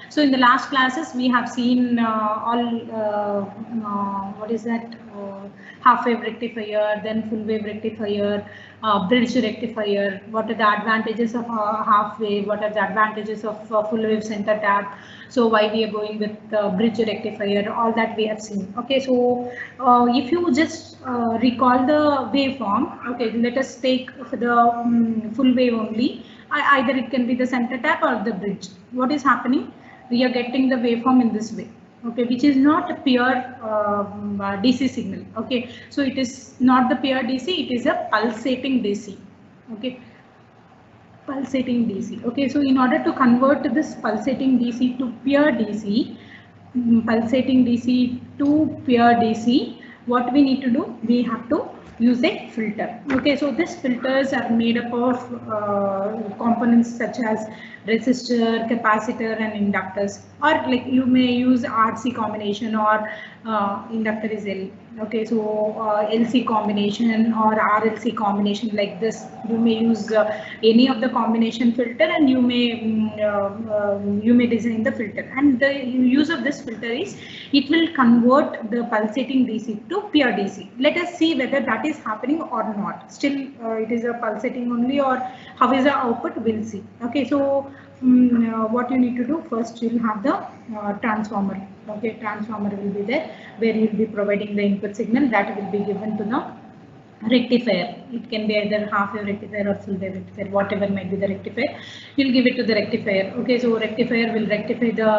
So in the last classes we have seen all what is that, half wave rectifier, then full wave rectifier, bridge rectifier. What are the advantages of half wave? What are the advantages of full wave center tap? So why we are going with bridge rectifier? All that we have seen. Okay, so if you just recall the waveform, okay, let us take for the full wave only. Either it can be the center tap or the bridge. What is happening? We are getting the waveform in this way, okay, which is not a pure DC signal. Okay, so it is not the pure DC, it is a pulsating DC. Okay, pulsating DC. Okay, so in order to convert this pulsating DC to pure DC, pulsating DC to pure DC, what we need to do? We have to use a filter. Okay, so these filters are made up of components such as resistor, capacitor, and inductors. Or like you may use RC combination, or inductor is L. Okay, so LC combination or RLC combination, like this. You may use any of the combination filter, and you may design the filter. And the use of this filter is it will convert the pulsating DC to pure DC. Let us see whether that is happening or not. Still, it is a pulsating only, or how is the output? We'll see. Okay, so what you need to do first, you'll have the transformer. Okay, transformer will be there where you'll be providing the input signal that will be given to the rectifier. It can be either half wave rectifier or full wave rectifier, whatever might be the rectifier. You'll give it to the rectifier. Okay, so rectifier will rectify the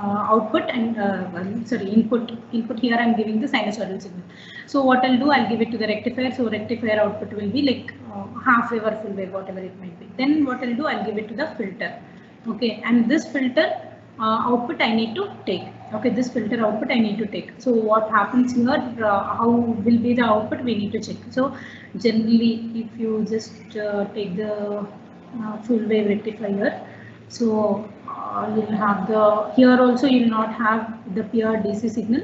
output and input here I'm giving the sinusoidal signal. So what I'll do, I'll give it to the rectifier. So rectifier output will be like half wave or full wave, whatever it might be. Then what I'll do, I'll give it to the filter. Okay, and this filter output I need to take. Okay, this filter output I need to take. So what happens here, how will be the output, we need to check. So generally, if you just take the full wave rectifier, so you'll have the, here also you'll not have the pure DC signal.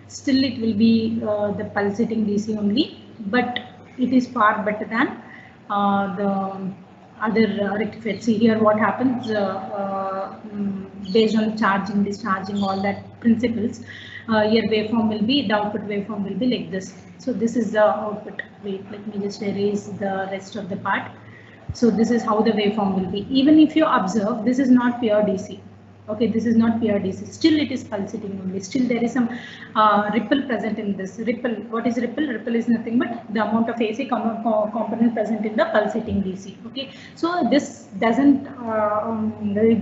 Still it will be the pulsating DC only, but it is far better than the other rectifier. See here what happens, based on charging, discharging, all that principles, your waveform will be, the output waveform will be like this. So this is the output. Wait, let me just erase the rest of the part. So this is how the waveform will be. Even if you observe, this is not pure DC. Okay, this is not pure DC. Still it is pulsating only. Still there is some ripple present in this. Ripple, what is ripple? Ripple is nothing but the amount of AC component present in the pulsating DC. Okay, so this doesn't,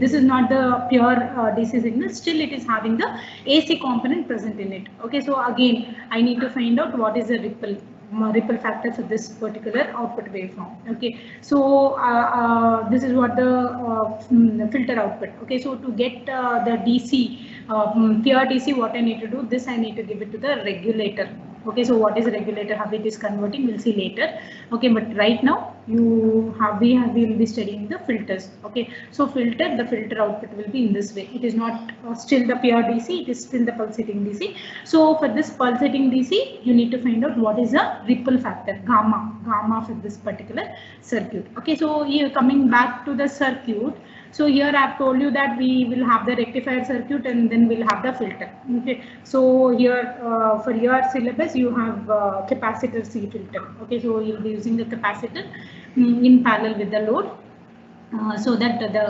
this is not the pure DC signal. Still it is having the AC component present in it. Okay, so again I need to find out what is the ripple factor for this particular output waveform. Okay, so this is what the filter output. Okay, so to get the DC, pure DC, what I need to do, this I need to give it to the regulator. Okay, so what is a regulator, how it is converting, we'll see later. Okay, but right now we will be studying the filters. Okay, so filter, the filter output will be in this way. It is not still the pure DC, it is still the pulsating DC. So for this pulsating DC, you need to find out what is the ripple factor, gamma for this particular circuit. Okay, so here coming back to the circuit. So here I have told you that we will have the rectifier circuit and then we'll have the filter. Okay, so here for your syllabus you have capacitor C filter. Okay, so you'll be using the capacitor in parallel with the load, so that the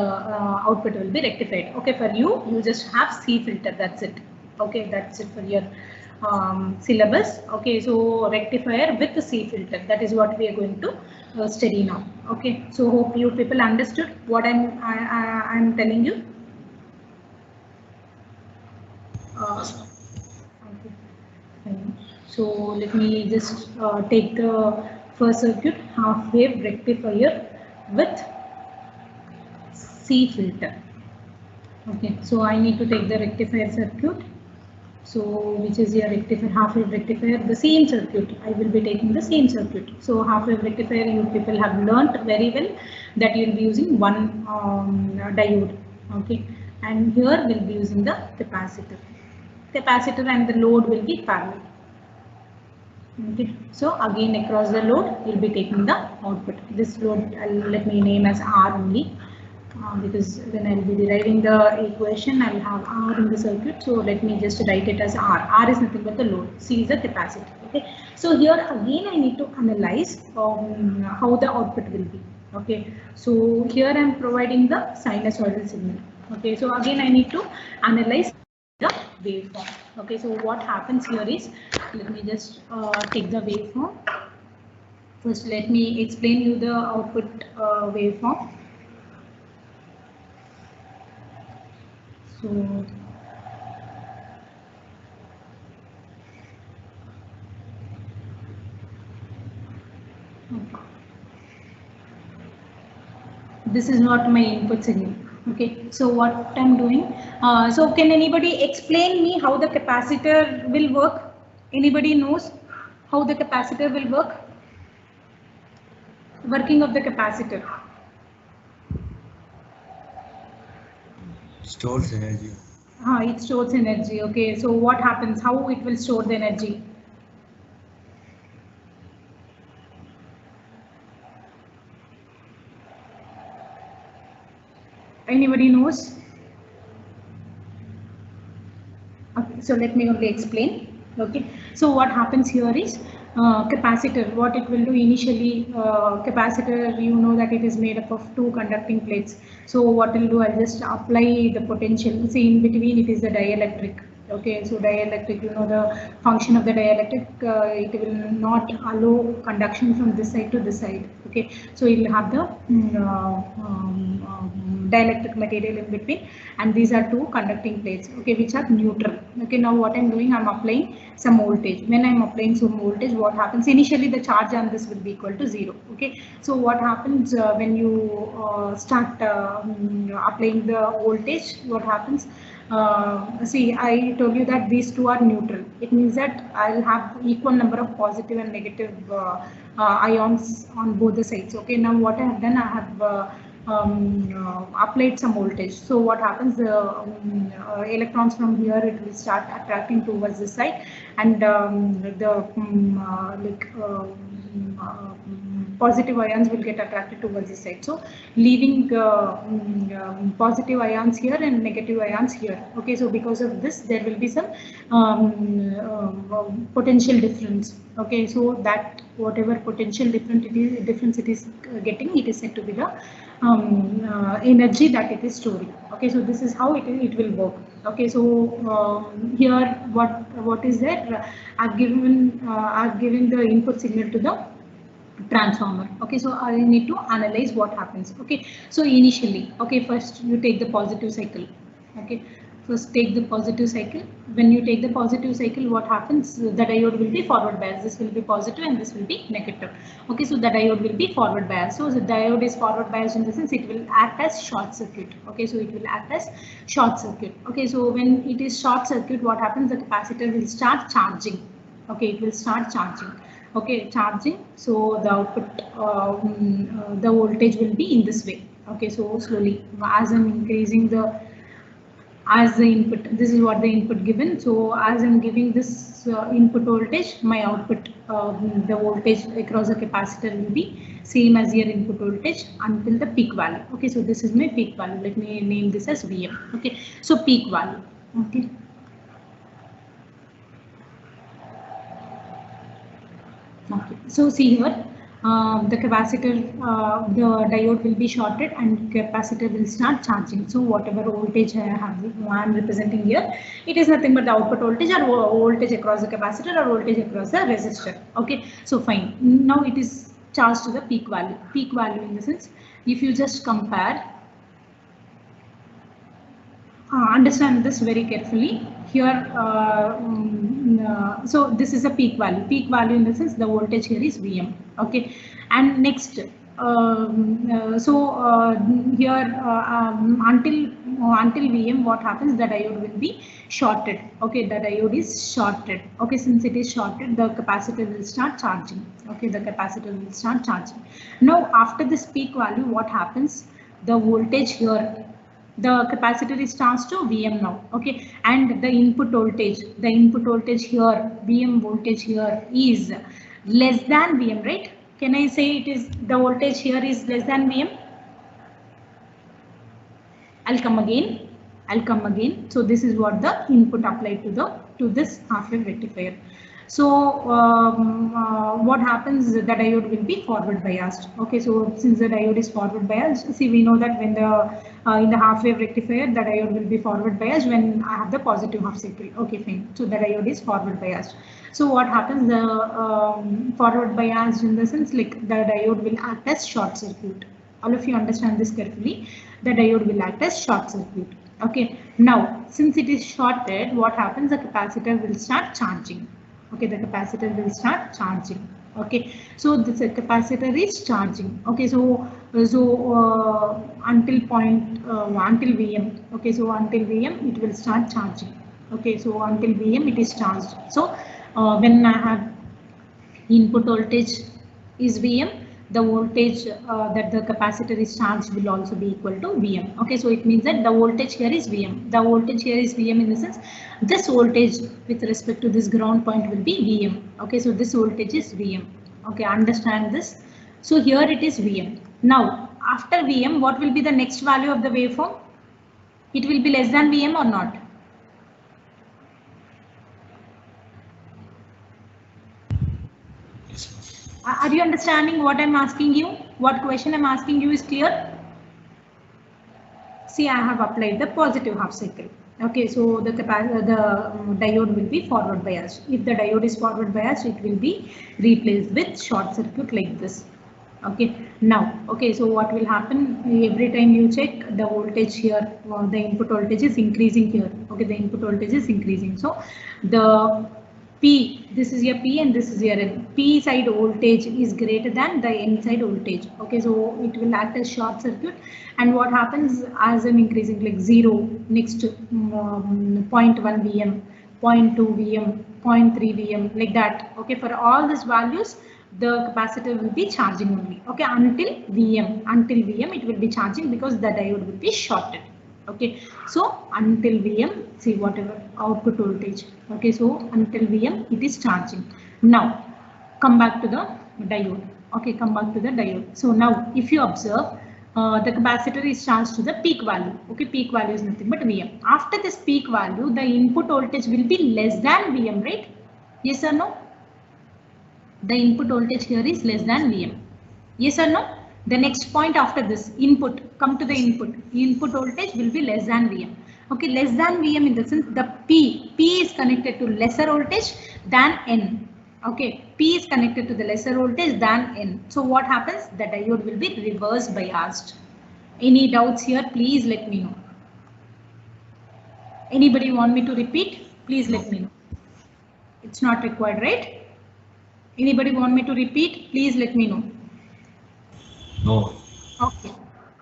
output will be rectified. Okay, for you just have C filter. That's it. Okay, that's it for your syllabus. Okay, so rectifier with the C filter, that is what we are going to study now. Okay, so hope you people understood what I'm telling you. Okay. So let me just take the first circuit, half wave rectifier with C filter. Okay, so I need to take the rectifier circuit. So which is your rectifier, half wave rectifier, the same circuit. I will be taking the same circuit. So half wave rectifier, you people have learnt very well that you will be using one diode. Okay, and here we'll be using the capacitor. Capacitor and the load will be parallel. Okay, so again across the load you'll be taking the output. This load let me name as R only. because when I'll be deriving the equation, I'll have R in the circuit. So let me just write it as R. R is nothing but the load. C is the capacity. Okay. So here again, I need to analyze how the output will be. Okay. So here I'm providing the sinusoidal signal. Okay. So again, I need to analyze the waveform. Okay. So what happens here is, let me just take the waveform. First, let me explain you the output waveform. So this is not my input signal. Okay, so what I'm doing, so can anybody explain me how the capacitor will work? Anybody knows how the capacitor will work? Working of the capacitor. Stores energy. It stores energy. Okay, so what happens? How it will store the energy? Anybody knows? Okay, so let me only explain. Okay, so what happens here is capacitor. What it will do initially, capacitor, you know that it is made up of two conducting plates. So what will do? I'll just apply the potential. See, in between it is the dielectric. Okay, so dielectric, you know the function of the dielectric. It will not allow conduction from this side to this side. Okay, so it will have the dielectric material in between, and these are two conducting plates, okay, which are neutral. Okay, now what I'm doing, I'm applying some voltage. When I'm applying some voltage, what happens? Initially the charge on this will be equal to 0. Okay, so what happens when you start applying the voltage? What happens? See, I told you that these two are neutral. It means that I'll have equal number of positive and negative ions on both the sides. Okay, now what I have done, I have applied some voltage. So what happens, electrons from here, it will start attracting towards this side, and positive ions will get attracted towards this side. So leaving positive ions here and negative ions here. Okay, so because of this, there will be some potential difference. Okay, so that whatever potential difference it is getting, it is said to be the energy that it is storing. Okay, so this is how it will work. Okay, so here what is there? I've given the input signal to the transformer. Okay, so I need to analyze what happens. Okay, so initially, okay, first you take the positive cycle. Okay, first take the positive cycle. When you take the positive cycle, what happens? The diode will be forward bias. This will be positive and this will be negative. Okay, so the diode will be forward bias. So the diode is forward bias in the sense it will act as short circuit. Okay, so it will act as short circuit. Okay, so when it is short circuit, what happens? The capacitor will start charging. Okay, it will start charging. Okay, charging. So the output, the voltage will be in this way. Okay, so slowly as I'm increasing the input, this is what the input given. So as I'm giving this input voltage, my output, the voltage across the capacitor will be same as your input voltage until the peak value. Okay, so this is my peak value. Let me name this as Vm. Okay, so peak value. Okay. Okay, so see here, the capacitor, the diode will be shorted and capacitor will start charging. So whatever voltage I am representing here, it is nothing but the output voltage or voltage across the capacitor or voltage across the resistor. Okay, so fine. Now it is charged to the peak value. Peak value in the sense, if you just compare, understand this very carefully. Here, so this is a peak value. Peak value in the sense the voltage here is Vm. Okay, and next, here until Vm, what happens? The diode will be shorted. Okay, the diode is shorted. Okay, since it is shorted, the capacitor will start charging. Okay, the capacitor will start charging. Now, after this peak value, what happens? The voltage here, the capacitor is charged to Vm now. Okay, and the input voltage here, Vm voltage here is less than Vm, right? Can I say it is the voltage here is less than Vm? I'll come again. So this is what the input applied to this half wave rectifier. So what happens, the diode will be forward biased. Okay, so since the diode is forward biased, see, we know that when the in the half wave rectifier, the diode will be forward biased when I have the positive half cycle. Okay, fine. So the diode is forward biased. So what happens, the forward biased in the sense like the diode will act as short circuit. All of you understand this carefully. The diode will act as short circuit. Okay, now since it is shorted, what happens, the capacitor will start charging. Okay, the capacitor will start charging. Okay, so this capacitor is charging. Okay, so until Vm. Okay, so until Vm it will start charging. Okay, so until Vm it is charged. So when I have input voltage is Vm, the voltage that the capacitor is charged will also be equal to Vm. Okay, so it means that the voltage here is Vm. The voltage here is Vm in the sense this voltage with respect to this ground point will be Vm. Okay, so this voltage is Vm. Okay, understand this. So here it is Vm. Now after Vm, what will be the next value of the waveform? It will be less than Vm or not? Are you understanding what I'm asking you? What question I'm asking you is clear? See, I have applied the positive half cycle. Okay, so the diode will be forward biased. If the diode is forward biased, it will be replaced with short circuit like this. Okay, now, okay, so what will happen, every time you check the voltage here, the input voltage is increasing here. Okay, the input voltage is increasing. So the P, this is your P and this is your N. P side voltage is greater than the N side voltage. Okay, so it will act as short circuit. And what happens as an increasing like 0, next 0.1 Vm, 0.2 Vm, 0.3 Vm, like that. Okay, for all these values, the capacitor will be charging only. Okay, until Vm it will be charging because the diode will be shorted. Okay, so until Vm, see whatever output voltage. Okay, so until Vm it is charging. Now come back to the diode. Okay, come back to the diode. So now if you observe, the capacitor is charged to the peak value. Okay, peak value is nothing but Vm. After this peak value, the input voltage will be less than Vm, right? Yes or no? The input voltage here is less than Vm. Yes or no? The next point after this input, come to the input. Input voltage will be less than Vm. Okay, less than Vm in the sense the P is connected to lesser voltage than N. Okay, P is connected to the lesser voltage than N. So what happens? The diode will be reverse biased. Any doubts here? Please let me know. Anybody want me to repeat? Please let me know. It's not required, right? Anybody want me to repeat? Please let me know. No. Okay.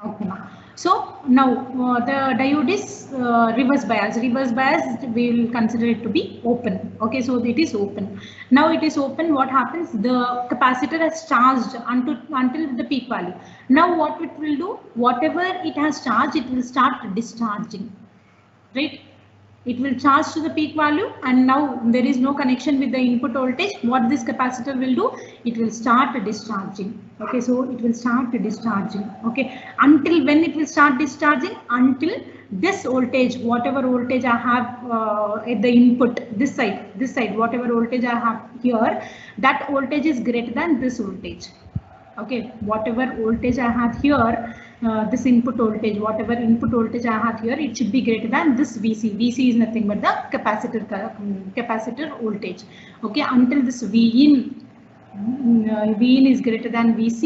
Okay. So now the diode is reverse bias. Reverse bias we will consider it to be open. Okay, so it is open. Now it is open. What happens? The capacitor has charged until the peak value. Now what it will do? Whatever it has charged, it will start discharging. Right? It will charge to the peak value, and now there is no connection with the input voltage. What this capacitor will do? It will start discharging. Okay, so it will start discharging. Okay, until when it will start discharging? Until this voltage, whatever voltage I have at the input, this side, whatever voltage I have here, that voltage is greater than this voltage. Okay, whatever voltage I have here, this input voltage, whatever input voltage I have here, it should be greater than this Vc. Vc is nothing but the capacitor voltage. Okay, until this Vin is greater than Vc,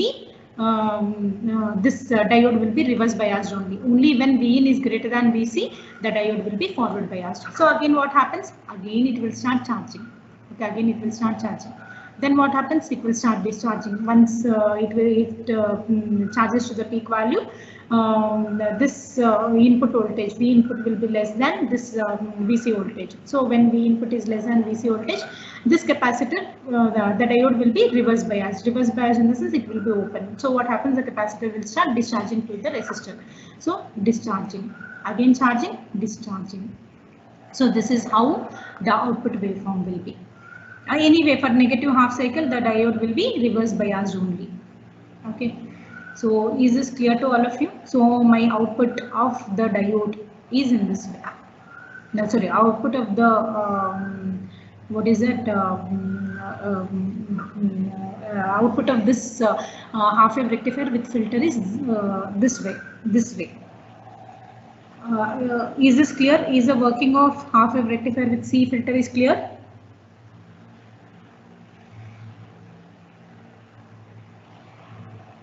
this diode will be reverse biased only. Only when Vin is greater than Vc, the diode will be forward biased. So again, what happens? Again, it will start charging. Okay, again it will start charging. Then what happens? It will start discharging. Once it charges to the peak value, this input voltage, V input will be less than this Vc voltage. So when V input is less than Vc voltage, this capacitor, the diode will be reverse biased. Reverse biased in the sense it will be open. So what happens? The capacitor will start discharging to the resistor. So discharging, again charging, discharging. So this is how the output waveform will be. Anyway, for negative half cycle, the diode will be reverse biased only. Okay. So is this clear to all of you? So my output of the diode is in this way. No, sorry, output of the what is it? Output of this half-wave rectifier with filter is this way. This way. Is this clear? Is the working of half-wave rectifier with C filter is clear?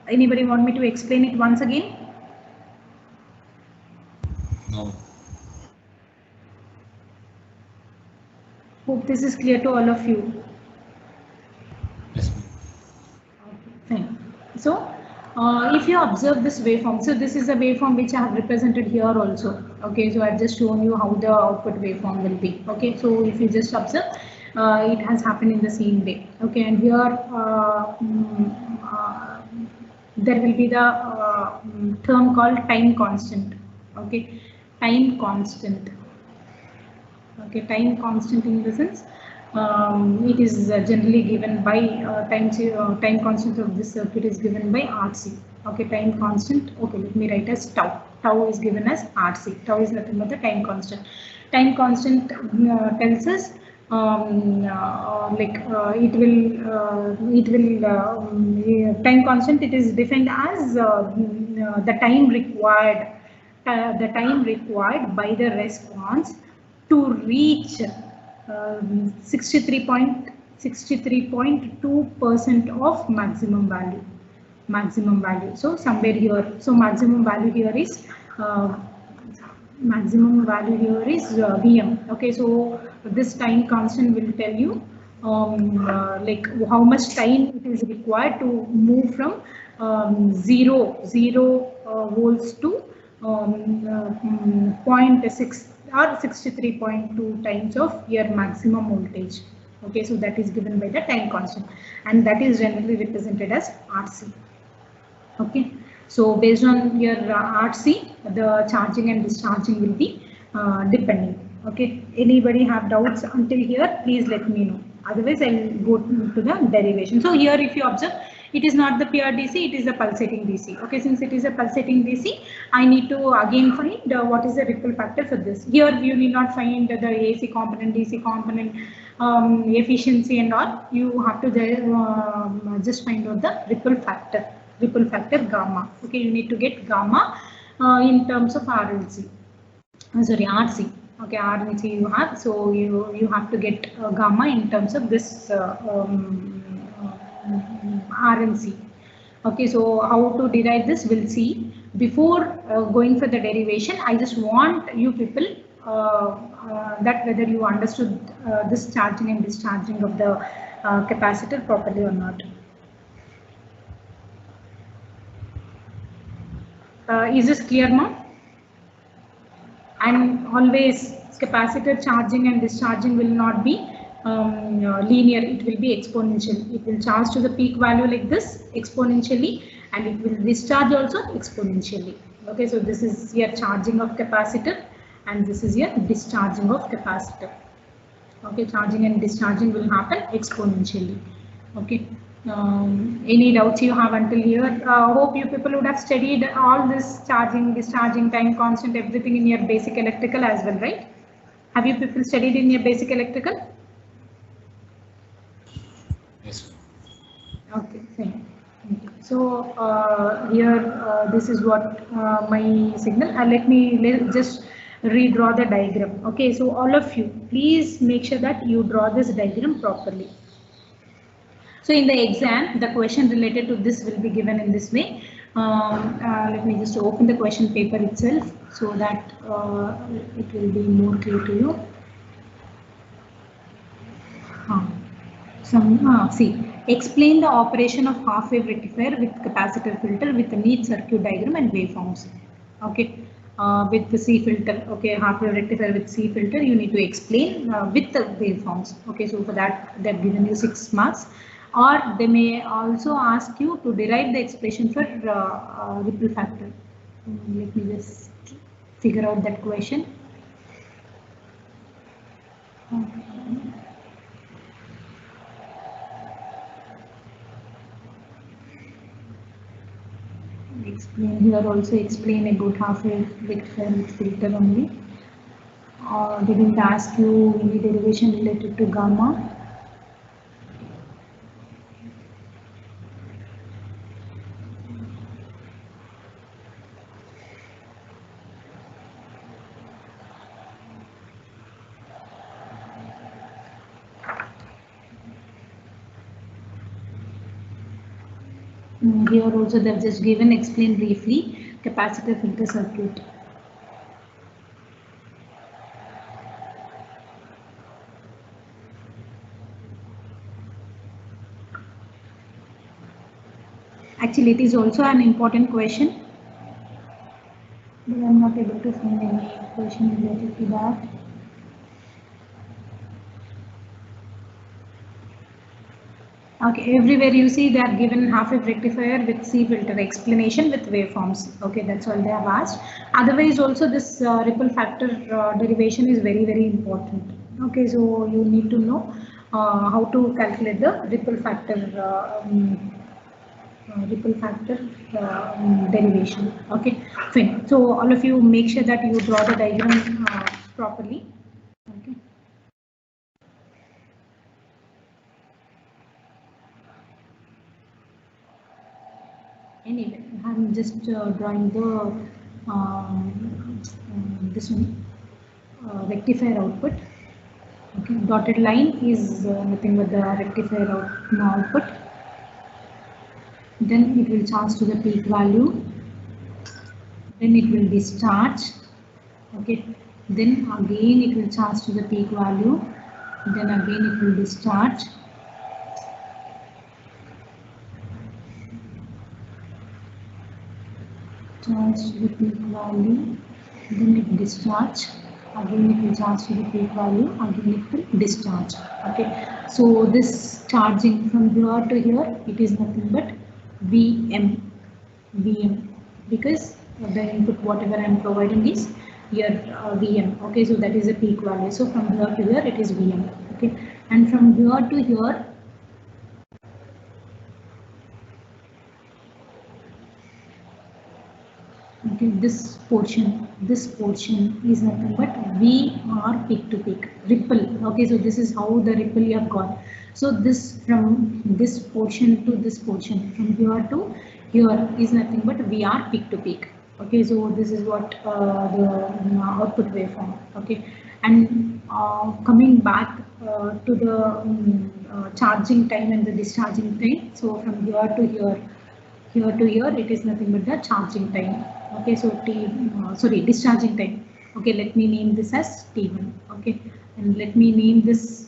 Anybody want me to explain it once again? No. Hope this is clear to all of you. Yes. Fine. So, if you observe this waveform, so this is a waveform which I have represented here also. Okay, so I've just shown you how the output waveform will be. Okay, so if you just observe, it has happened in the same way. Okay, and here there will be the term called time constant. Okay, time constant. Okay, time constant in the sense it is generally given by time constant of this circuit is given by RC. Okay, time constant. Okay, let me write as tau. Tau is given as RC. Tau is nothing but the time constant. Time constant tells us time constant. It is defined as the time required. The time required by the response to reach 63.2% of maximum value. Maximum value. So somewhere here. So maximum value here is Vm. Okay. So this time constant will tell you like how much time it is required to move from zero volts to 0.6 or 63.2 times of your maximum voltage. Okay, so that is given by the time constant, and that is generally represented as RC. Okay, so based on your RC, the charging and discharging will be depending. Okay, anybody have doubts until here, please let me know. Otherwise, I'll go to the derivation. So here, if you observe, it is not the pure DC, it is a pulsating DC. Okay, since it is a pulsating DC, I need to again find what is the ripple factor for this. Here, you need not find the AC component, DC component, efficiency and all. You have to just find out the ripple factor gamma. Okay, you need to get gamma in terms of RLC. Sorry, RC. Okay, RLC you have, so you have to get gamma in terms of this RLC. Okay, so how to derive this we'll see. Before going for the derivation, I just want you people that whether you understood this charging and discharging of the capacitor properly or not. Is this clear now? And always capacitor charging and discharging will not be linear, it will be exponential. It will charge to the peak value like this exponentially, and it will discharge also exponentially. Okay, so this is your charging of capacitor and this is your discharging of capacitor. Okay, charging and discharging will happen exponentially. Okay. Any doubts you have until here? Hope you people would have studied all this charging, discharging, time constant, everything in your basic electrical as well, right? Have you people studied in your basic electrical? Yes. Okay, fine. So here this is what my signal. Let me just redraw the diagram. Okay, so all of you, please make sure that you draw this diagram properly. So in the exam, the question related to this will be given in this way. Let me just open the question paper itself so that it will be more clear to you. See, explain the operation of half-wave rectifier with capacitor filter with a neat circuit diagram and waveforms. Okay, with the C filter, okay, half-wave rectifier with C filter, you need to explain with the waveforms. Okay, so for that, they've given you 6 marks. Or they may also ask you to derive the expression for ripple factor. Let me just figure out that question. And here also explain about half-wave rectifier with filter only. Didn't ask you any derivation related to gamma. Here also they have just given explain briefly capacitor filter circuit. Actually, it is also an important question, but I am not able to find any question related to that. Okay, everywhere you see they are given half-wave rectifier with C filter explanation with waveforms. Okay, that's all they have asked. Otherwise, also this ripple factor derivation is very, very important. Okay, so you need to know how to calculate the ripple factor derivation. Okay, fine. So all of you make sure that you draw the diagram properly. Okay. Anyway, I'm just drawing the this one rectifier output. Okay, dotted line is nothing but the rectifier output. Then it will charge to the peak value. Then it will discharge. Okay. Then again it will charge to the peak value. Then again it will discharge. Charge to the peak value. Then it discharge. Again it will charge to the peak value. Again it will discharge. Okay. So this charging from here to here, it is nothing but Vm. Because the input whatever I am providing is here Vm. Okay, so that is a peak value. So from here to here it is Vm. Okay, and from here to here okay, this portion is nothing but Vr peak to peak ripple. Okay, so this is how the ripple you have got. So this from this portion to this portion, from here to here is nothing but Vr peak to peak. Okay, so this is what the output waveform. Okay, and coming back to the charging time and the discharging time. So from here to here it is nothing but the charging time. Okay, so discharging time. Okay, let me name this as T1. Okay, and let me name this.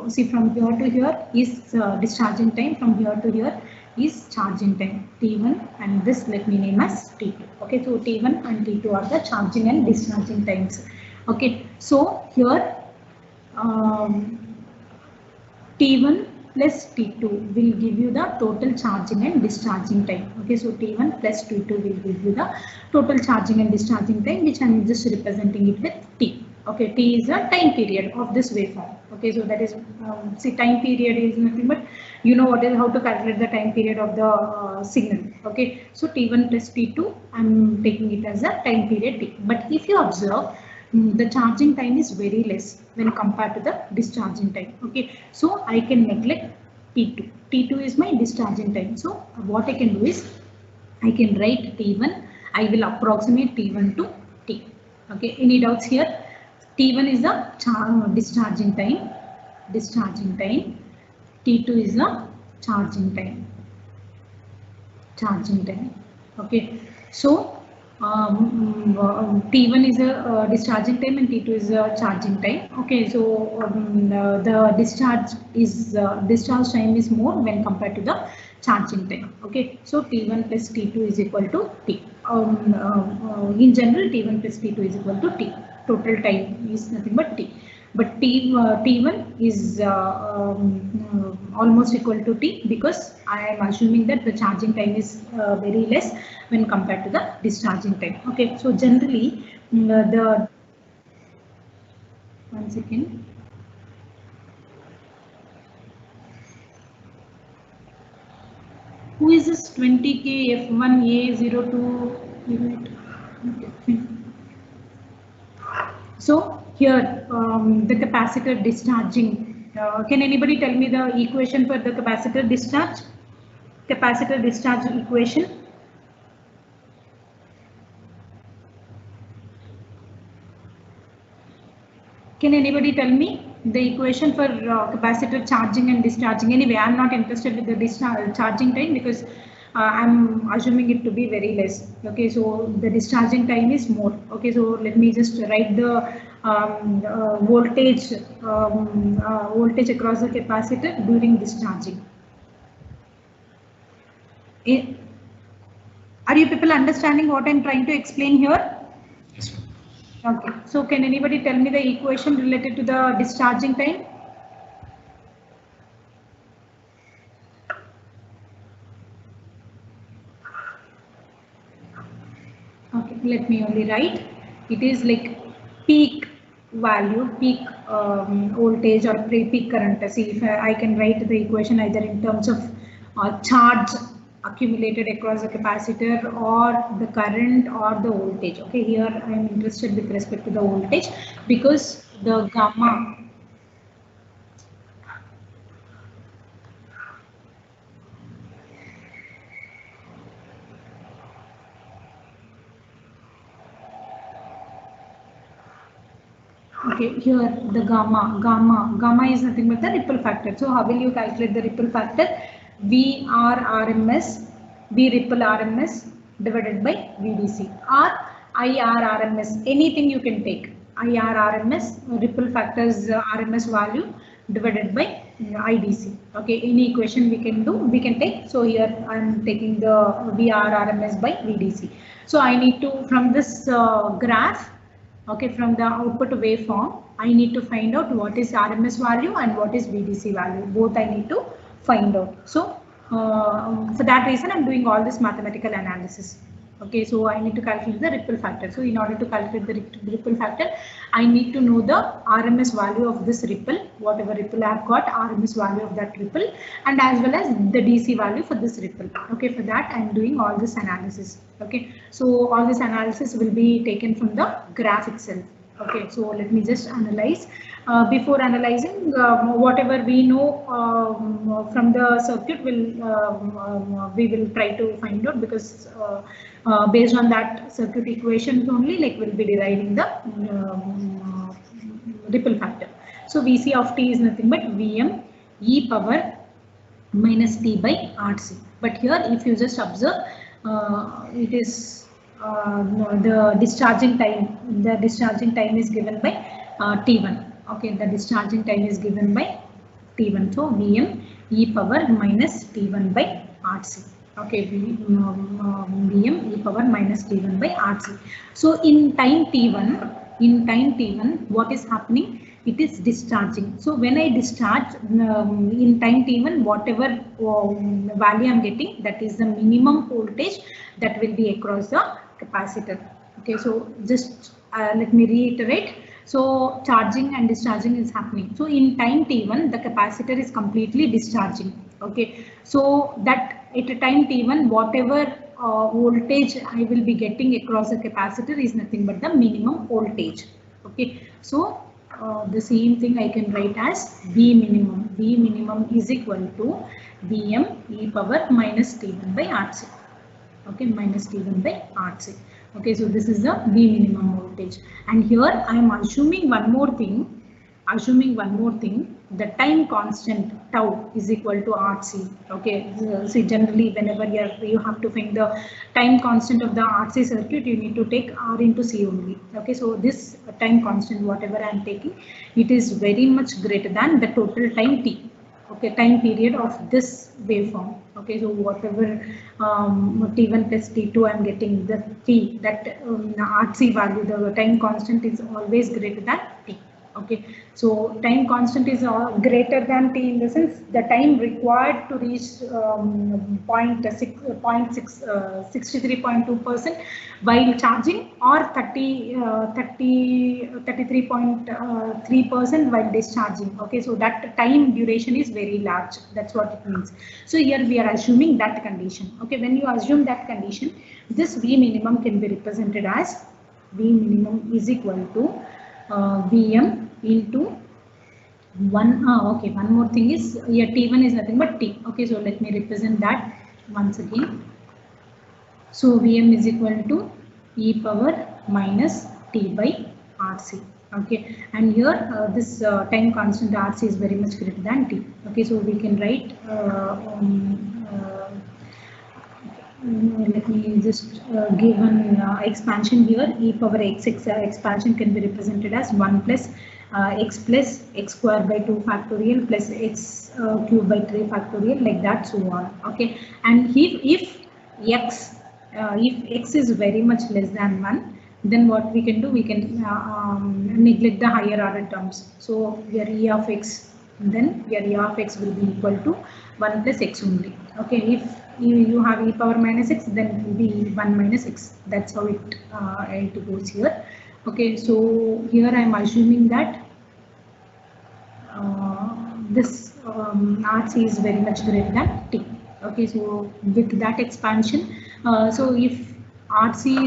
See, from here to here is discharging time. From here to here is charging time T1, and this let me name as T2. Okay, so T1 and T2 are the charging and discharging times. Okay, so here T1 plus T2 will give you the total charging and discharging time. Okay, so T1 plus T2 will give you the total charging and discharging time, which I am just representing it with T. Okay, T is a time period of this waveform. Okay, so that is see, time period is nothing but you know what is how to calculate the time period of the signal. Okay, so T1 plus T2 I am taking it as a time period T. But if you observe, the charging time is very less when compared to the discharging time. Okay, so I can neglect T2. T2 is my discharging time. So what I can do is I can write T1. I will approximate T1 to T. Okay, any doubts here? T1 is the discharging time. T2 is the charging time. Okay, so T1 is a discharging time and T2 is a charging time. Okay, so the discharge time is more when compared to the charging time. Okay, so T1 plus T2 is equal to T. In general, T1 plus T2 is equal to T. Total time is nothing but T. But T1 is almost equal to T because I am assuming that the charging time is very less when compared to the discharging time. Okay, so generally one second. Who is this 20K F1A02? Okay. So here the capacitor discharging. Can anybody tell me the equation for the capacitor discharge? Capacitor discharge equation. Can anybody tell me the equation for capacitor charging and discharging? Anyway, I'm not interested with the charging time because I'm assuming it to be very less. Okay, so the discharging time is more. Okay, so let me just write the voltage voltage across the capacitor during discharging. Are you people understanding what I'm trying to explain here? Yes, ma'am. Okay, so can anybody tell me the equation related to the discharging time? Okay, let me only write. It is like peak value, peak voltage or peak current. See if I can write the equation either in terms of charge accumulated across the capacitor or the current or the voltage. Okay, here I am interested with respect to the voltage because the gamma. Okay, here the gamma is nothing but the ripple factor. So how will you calculate the ripple factor? VRRMS, V ripple RMS divided by VDC or IRRMS, anything you can take. IRRMS, ripple factors RMS value divided by IDC. Okay, any equation we can do, we can take. So here I am taking the VRRMS by VDC. So I need to, from this graph, okay, from the output waveform, I need to find out what is RMS value and what is VDC value. Both I need to find out. So for that reason, I'm doing all this mathematical analysis. Okay, so I need to calculate the ripple factor. So in order to calculate the ripple factor, I need to know the RMS value of this ripple, whatever ripple I've got, RMS value of that ripple, and as well as the DC value for this ripple. Okay, for that I'm doing all this analysis. Okay, so all this analysis will be taken from the graph itself. Okay, so let me just analyze. Before analyzing, whatever we know from the circuit we will try to find out, because based on that circuit equations only, like we'll be deriving the ripple factor. So VC of t is nothing but Vm e power minus t by RC. But here if you just observe, it is the discharging time is given by T1. Okay, the discharging time is given by T1. So Vm e power minus T1 by RC. Okay, Vm e power minus T1 by RC. So in time T1, what is happening? It is discharging. So when I discharge in time T1, whatever value I'm getting, that is the minimum voltage that will be across the capacitor. Okay, so just let me reiterate. So charging and discharging is happening. So in time T1, the capacitor is completely discharging. Okay, so that at a time T1, whatever voltage I will be getting across the capacitor is nothing but the minimum voltage. Okay, so the same thing I can write as V minimum. V minimum is equal to Vm e power minus T1 by RC. Okay, minus T1 by RC. Okay, so this is the V minimum voltage. And here I am assuming one more thing. The time constant tau is equal to RC. Okay, see, generally whenever you have to find the time constant of the RC circuit, you need to take R into C only. Okay, so this time constant, whatever I am taking, it is very much greater than the total time T. Okay, time period of this waveform. Okay, so whatever T1 plus T2 I am getting, the T, that RC value, the time constant is always greater than T. Okay, so time constant is greater than t in the sense the time required to reach 63.2% while charging, or 33.3% while discharging. Okay, so that time duration is very large. That's what it means. So here we are assuming that condition. Okay, when you assume that condition, this V minimum can be represented as V minimum is equal to Vm into one. Okay, one more thing is here T1 is nothing but T. Okay, so let me represent that once again. So Vm is equal to e power minus T by Rc. Okay, and here this time constant Rc is very much greater than T. Okay, so we can write let me just give an expansion here. E power x expansion can be represented as 1 plus x square by 2 factorial plus x cube by 3 factorial, like that, so on. Okay, and if x is very much less than 1, then what we can do, we can neglect the higher order terms. So your e of x, then your e of x will be equal to 1 plus x only. Okay, if you have e power minus x, then it will be 1 minus x. That's how it goes here. Okay, so here I am assuming that this Rc is very much greater than T. Okay, so with that expansion, so if Rc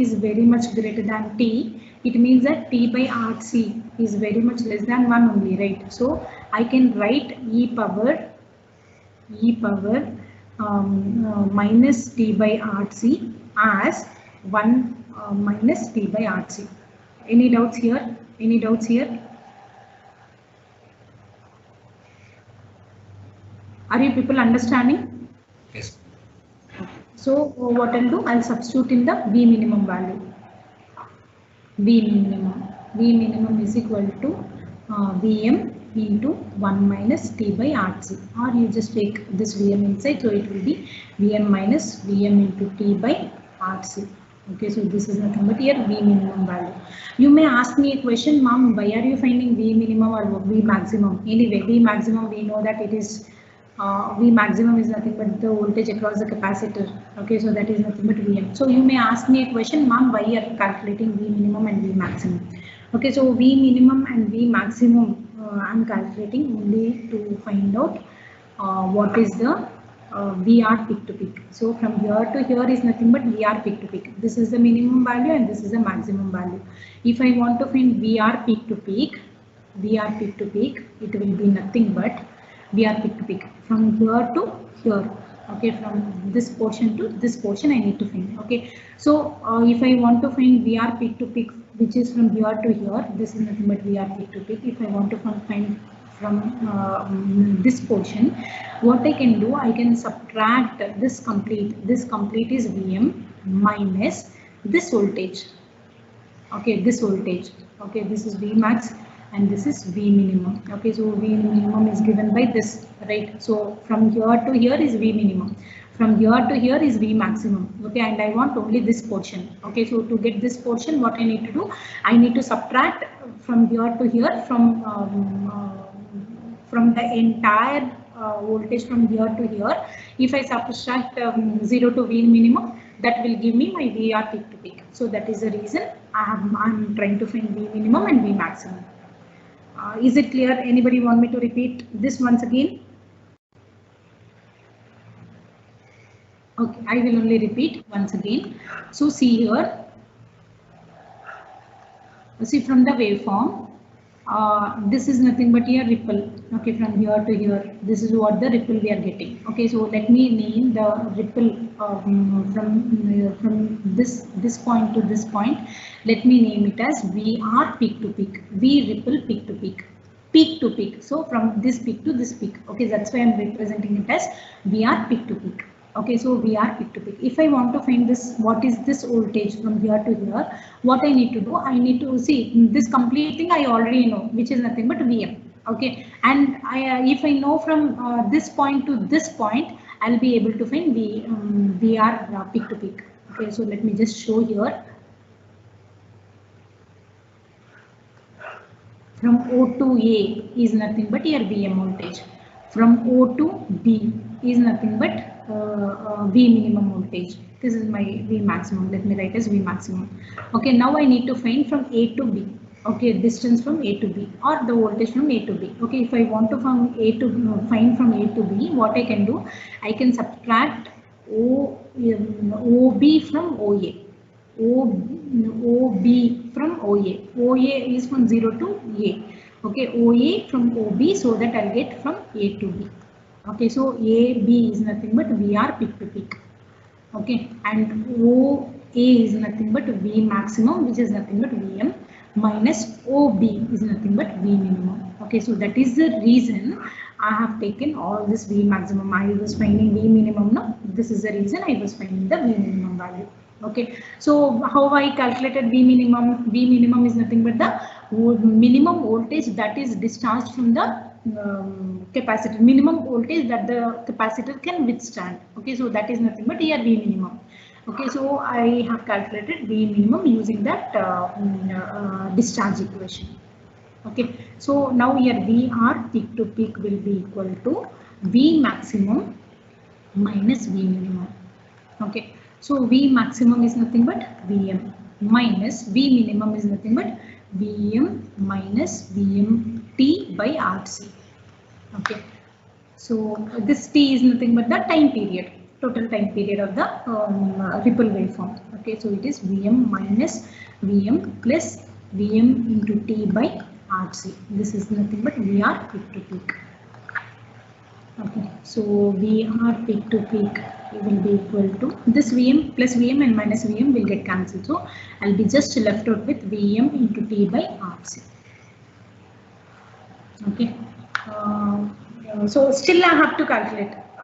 is very much greater than T, it means that T by Rc is very much less than 1 only, right? So I can write e power minus T by Rc as 1 minus T by Rc. Any doubts here? Any doubts here? Are you people understanding? Yes. So what I'll do, I'll substitute in the V minimum value. V minimum is equal to Vm into 1 minus T by Rc, or you just take this Vm inside, so it will be Vm minus Vm into T by Rc. Okay, so this is nothing but here V minimum value. You may ask me a question, ma'am, why are you finding V minimum or V maximum? Anyway, V maximum, we know that it is V maximum is nothing but the voltage across the capacitor. Okay, so that is nothing but Vm. So you may ask me a question, ma'am, why you are calculating V minimum and V maximum? Okay, so V minimum and V maximum I am calculating only to find out what is the VR peak to peak. So from here to here is nothing but VR peak to peak. This is the minimum value and this is the maximum value. If I want to find VR peak to peak, it will be nothing but VR peak to peak from here to here. Okay, from this portion to this portion I need to find. Okay, so if I want to find VR peak to peak, which is from here to here, this is nothing but VR peak to peak. If I want to find from this portion, what I can do, I can subtract this complete. This complete is Vm minus this voltage. Okay, this voltage. Okay, this is V max and this is V minimum. Okay, so V minimum is given by this, right? So from here to here is V minimum. From here to here is V maximum. Okay, and I want only this portion. Okay, so to get this portion, what I need to do, I need to subtract from here to here from the entire voltage from here to here. If I subtract 0 to V minimum, that will give me my VR peak to peak. So that is the reason I'm trying to find V minimum and V maximum. Is it clear? Anybody want me to repeat this once again? Okay, I will only repeat once again. So see here, see from the waveform, this is nothing but here ripple. Okay, from here to here, this is what the ripple we are getting. Okay, so let me name the ripple from this point to this point. Let me name it as VR peak to peak, V ripple peak to peak, peak to peak. So from this peak to this peak. Okay, that's why I'm representing it as VR peak to peak. Okay, so VR peak to peak. If I want to find this, what is this voltage from here to here, what I need to do, I need to see this complete thing I already know, which is nothing but Vm. Okay, and if I know from this point to this point, I'll be able to find VR peak to peak. Okay, so let me just show here. From O to A is nothing but your Vm voltage. From O to B is nothing but V minimum voltage. This is my V maximum. Let me write as V maximum. Okay, now I need to find from A to B. Okay, distance from A to B or the voltage from A to B. Okay, if I want to find from A to B, what I can do? I can subtract OB from OA. OB from OA. OA is from 0 to A. Okay, OA from OB, so that I'll get from A to B. Okay, so AB is nothing but VR peak to peak. Okay, and OA is nothing but V maximum, which is nothing but Vm, minus OB is nothing but V minimum. Okay, so that is the reason I have taken all this V maximum. I was finding V minimum now. This is the reason I was finding the V minimum value. Okay, so how I calculated V minimum? V minimum is nothing but the minimum voltage that is discharged from the capacitor, minimum voltage that the capacitor can withstand. Okay, so that is nothing but here V minimum. Okay, so I have calculated V minimum using that discharge equation. Okay, so now here VR peak to peak will be equal to V maximum minus V minimum. Okay, so V maximum is nothing but Vm minus V minimum is nothing but Vm minus Vmt by Rc. Okay, so this T is nothing but the time period, total time period of the ripple waveform. Okay, so it is Vm minus Vm plus Vm into T by Rc. This is nothing but VR peak to peak. Okay, so VR peak to peak will be equal to this Vm plus Vm and minus Vm will get cancelled. So I'll be just left out with Vm into T by Rc. Okay, so still I have to calculate.